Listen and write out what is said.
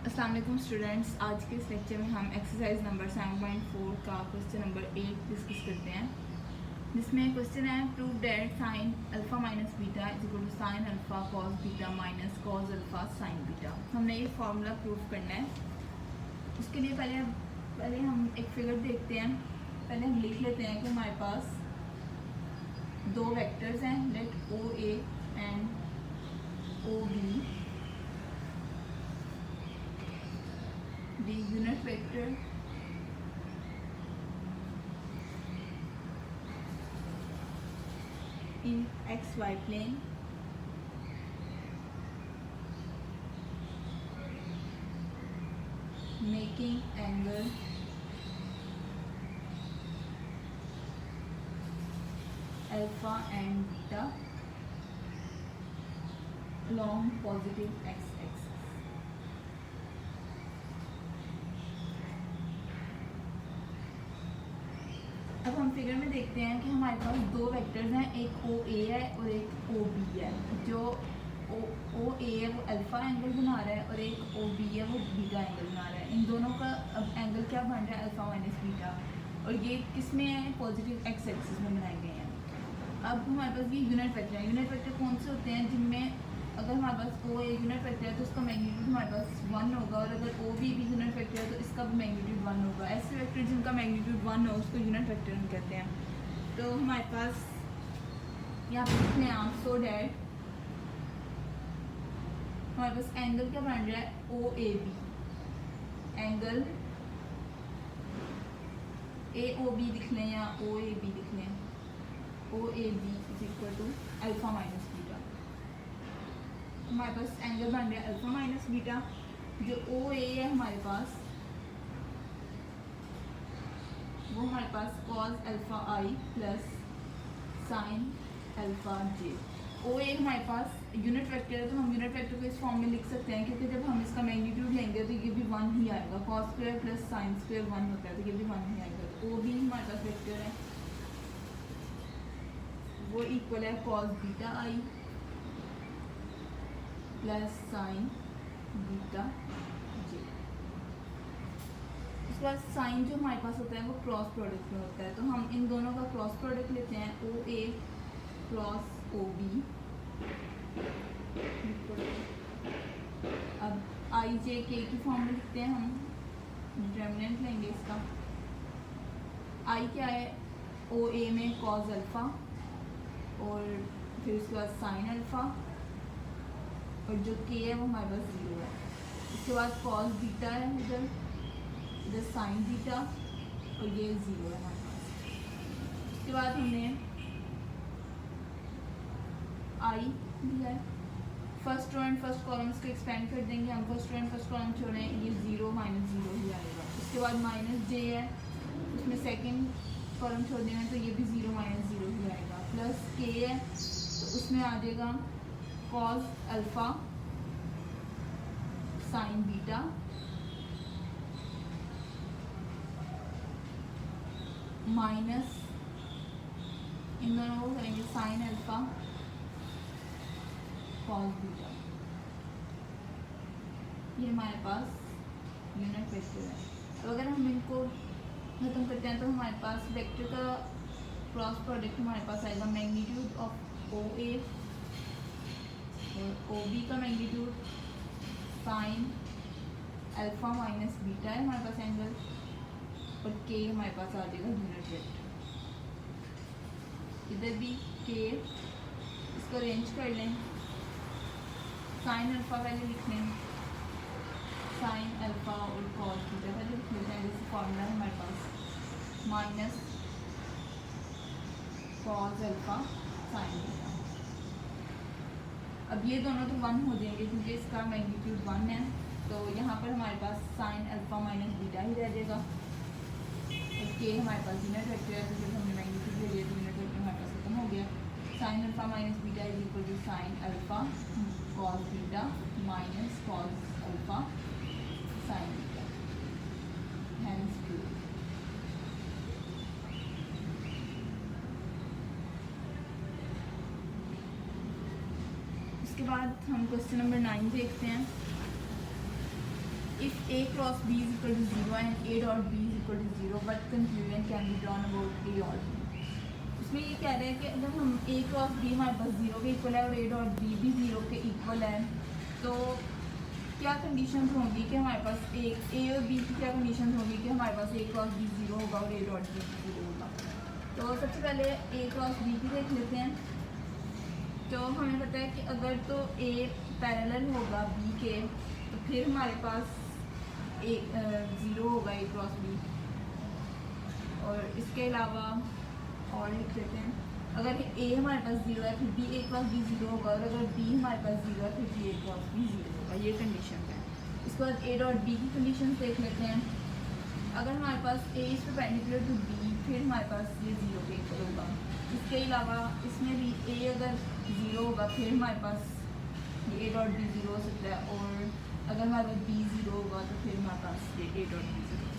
अस्सलाम वालेकुम स्टूडेंट्स। आज के इस लेक्चर में हम एक्सरसाइज नंबर 7.4 का क्वेश्चन नंबर 8 डिस्कस करते हैं, जिसमें क्वेश्चन है prove that sine alpha minus beta is equal to sine alpha cos beta minus cos alpha sine beta. हमने ये फार्मूला प्रूव करना है। उसके लिए पहले हम एक फिगर देखते हैं। पहले हम लिख लेते हैं कि हमारे पास दो वेक्टर्स हैं, let O A and O B. The unit vector in xy plane making angle alpha and beta along positive x-axis. अब हम फिगर में देखते हैं कि हमारे पास दो वेक्टर्स हैं, एक ओ ए है और एक ओ बी है। जो ओ ए है वो अल्फ़ा एंगल बना रहा है और एक ओ बी है वो बीटा एंगल बना रहा है। इन दोनों का अब एंगल क्या बन रहा है, अल्फ़ा माइनस बीटा, और ये किस में है, पॉजिटिव एक्स एक्सिस में बनाए गए हैं। अब हमारे पास ये यूनिट वेक्टर है। यूनिट वेक्टर कौन से होते हैं, जिनमें अगर हमारे पास ओ ए यूनिट वेक्टर है तो उसका मैग्नीट्यूड हमारे पास 1 होगा, और अगर ओ बी यूनिट वेक्टर है तो इसका भी मैग्नीट्यूड 1 होगा। ऐसे वेक्टर जिनका मैग्नीट्यूड 1 हो उसको यूनिट वेक्टर हम कहते हैं। तो हमारे पास यहाँ पे लिखते हैं आप, सो डैट हमारे पास एंगल क्या बन रहा है, O A B. Angle A O B लिख लें या ओ ए बी लिख लें। O A B is equal to alpha minus beta. हमारे पास एंगल बन रहा है अल्फ़ा माइनस बीटा। जो ओ ए है हमारे पास, वो हमारे पास कॉस अल्फ़ा आई प्लस साइन अल्फ़ा जे। ओ ए हमारे पास यूनिट वेक्टर है, तो हम यूनिट वेक्टर को इस फॉर्म में लिख सकते हैं, क्योंकि जब हम इसका मैग्नीट्यूड लेंगे तो ये भी 1 ही आएगा। Cos square plus sine square 1 होता है, तो ये भी 1 ही आएगा। तो ओ बी हमारे पास वेक्टर है, वो इक्वल है कॉस बीटा आई प्लस साइन बीटा जे। उसके बाद साइन जो हमारे पास होता है वो क्रॉस प्रोडक्ट में होता है, तो हम इन दोनों का क्रॉस प्रोडक्ट लेते हैं, ओ ए क्रॉस ओ बी। अब आई जे के की फॉर्म में लिखते हैं हम, डिटर्मिनेंट लेंगे इसका। आई क्या है, ओ ए में कॉस अल्फ़ा और फिर उसके बाद साइन अल्फ़ा, और जो के है वो हमारे पास 0 है। इसके बाद कॉस बीटा है, इधर साइन बीटा, और ये 0 है हमारे पास। उसके बाद हमने आई दिया है। First row and first columns को एक्सपेंड कर देंगे हम। First row and first column छोड़ें, ये 0 माइनस 0 ही आएगा। उसके बाद माइनस जे है, उसमें सेकेंड कॉलम छोड़ देंगे तो ये भी 0 माइनस 0 ही आएगा। प्लस के है, तो उसमें आ जाएगा cos alpha sine beta minus, इन दोनों को करेंगे साइन अल्फ़ा कॉस बीटा। ये हमारे पास यूनिट वेक्टर है। तो अगर हम इनको खत्म करते हैं तो हमारे पास वेक्टर का क्रॉस प्रोडक्ट हमारे पास आएगा, मैग्नीट्यूड ऑफ ओ ए और ओ बी का magnitude sign alpha minus beta है हमारे पास एंगल, और के हमारे पास आ जाएगा यूनिट वेक्टर। इधर भी के, इसको अरेंज कर लें। साइन अल्फ़ा पहले लिख लें, साइन अल्फ़ा और कॉस बीटा पहले लिख लेते हैं, जैसे फॉर्मूला है हमारे पास, minus cos alpha sine beta. अब ये दोनों तो 1 हो जाएंगे क्योंकि इसका मैग्नीट्यूड 1 है, तो यहाँ पर हमारे पास साइन अल्फ़ा माइनस बीटा ही रह जाएगा। और के हमारे पास यूनिट वेक्टर है, तो जब हमने मैग्नीट्यूड ले लिया तो यूनिट वेक्टर हमारे पास खत्म हो गया। Sine alpha minus beta is equal to sine alpha cos beta minus cos alpha sine beta, hence prove. उसके बाद हम क्वेश्चन नंबर 9 देखते हैं। if A cross B is equal to 0 and A dot B is equal to 0, what conclusion can be drawn about A or B? इसमें ये कह रहे हैं कि अगर हम A क्रॉस B हमारे पास 0 के इक्वल है और A डॉट B भी 0 के इक्वल है, तो क्या कंडीशंस होंगी कि हमारे पास A और B की क्या कंडीशंस होंगी कि हमारे पास A क्रॉस B 0 होगा और A डॉट B 0 होगा। तो सबसे पहले A क्रॉस B की देख लेते हैं। तो हमें पता है कि अगर तो A पैरेलल होगा B के, तो फिर हमारे पास A 0 होगा A क्रॉस B। और इसके अलावा और लिख देते हैं, अगर A हमारे पास 0 है फिर भी A क्रॉस B 0 होगा, और अगर B हमारे पास 0 है फिर भी A क्रॉस B 0 होगा। ये कंडीशन है। इसके बाद A डॉट B की कंडीशन देख लेते हैं। अगर हमारे पास A is perpendicular to B, फिर हमारे पास ये 0 के इक्वल होगा। इसके अलावा इसमें भी A अगर 0 होगा फिर हमारे पास ये A डॉट B 0 हो सकता है, और अगर हमारे पास B 0 होगा तो फिर हमारे पास ये A डॉट B 0